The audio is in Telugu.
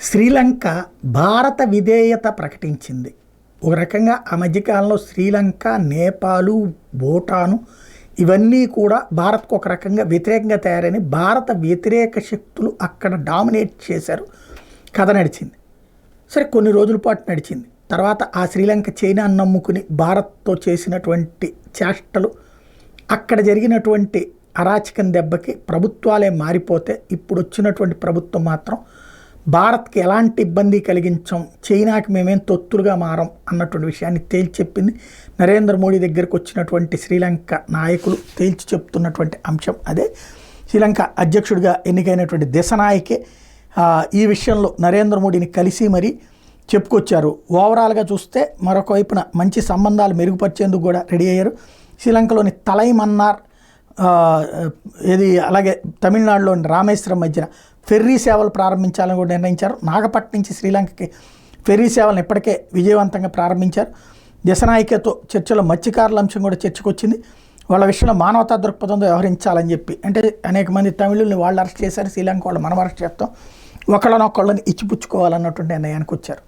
శ్రీలంక భారత విధేయత ప్రకటించింది. ఒక రకంగా ఆ మధ్యకాలంలో శ్రీలంక, నేపాలు, భూటాను ఇవన్నీ కూడా భారత్కు ఒక రకంగా వ్యతిరేకంగా తయారైన భారత వ్యతిరేక శక్తులు అక్కడ డామినేట్ చేశారు. కథ నడిచింది. సరే, కొన్ని రోజుల పాటు నడిచింది. తర్వాత ఆ శ్రీలంక చైనాను నమ్ముకుని భారత్తో చేసినటువంటి చేష్టలు, అక్కడ జరిగినటువంటి అరాచకం దెబ్బకి ప్రభుత్వాలే మారిపోతే ఇప్పుడు వచ్చినటువంటి ప్రభుత్వం మాత్రం భారత్కి ఎలాంటి ఇబ్బంది కలిగించాం, చైనాకి మేమేం తొత్తులుగా మారం అన్నటువంటి విషయాన్ని తేల్చి చెప్పింది. నరేంద్ర మోడీ దగ్గరకు వచ్చినటువంటి శ్రీలంక నాయకులు తేల్చి చెప్తున్నటువంటి అంశం అదే. శ్రీలంక అధ్యక్షుడిగా ఎన్నికైనటువంటి దిశనాయకే ఈ విషయంలో నరేంద్ర మోడీని కలిసి మరీ చెప్పుకొచ్చారు. ఓవరాల్గా చూస్తే మరొక వైపున మంచి సంబంధాలు మెరుగుపరిచేందుకు కూడా రెడీ అయ్యారు. శ్రీలంకలోని తలైమన్నార్ అలాగే తమిళనాడులోని రామేశ్వరం మధ్యన ఫెర్రీ సేవలు ప్రారంభించాలని కూడా నిర్ణయించారు. నాగపట్నం నుంచి శ్రీలంకకి ఫెర్రీ సేవలను ఇప్పటికే విజయవంతంగా ప్రారంభించారు. దిశనాయకతో చర్చలో మత్స్యకారుల అంశం కూడా చర్చకొచ్చింది. వాళ్ళ విషయంలో మానవతా దృక్పథంతో వ్యవహరించాలని చెప్పి, అంటే అనేక మంది తమిళుల్ని వాళ్ళు అరెస్ట్ చేశారు, శ్రీలంక వాళ్ళు మనం అరెస్ట్ చేస్తాం, ఒకళ్ళనొక్కళ్ళని ఇచ్చిపుచ్చుకోవాలన్నటువంటి నిర్ణయానికి వచ్చారు.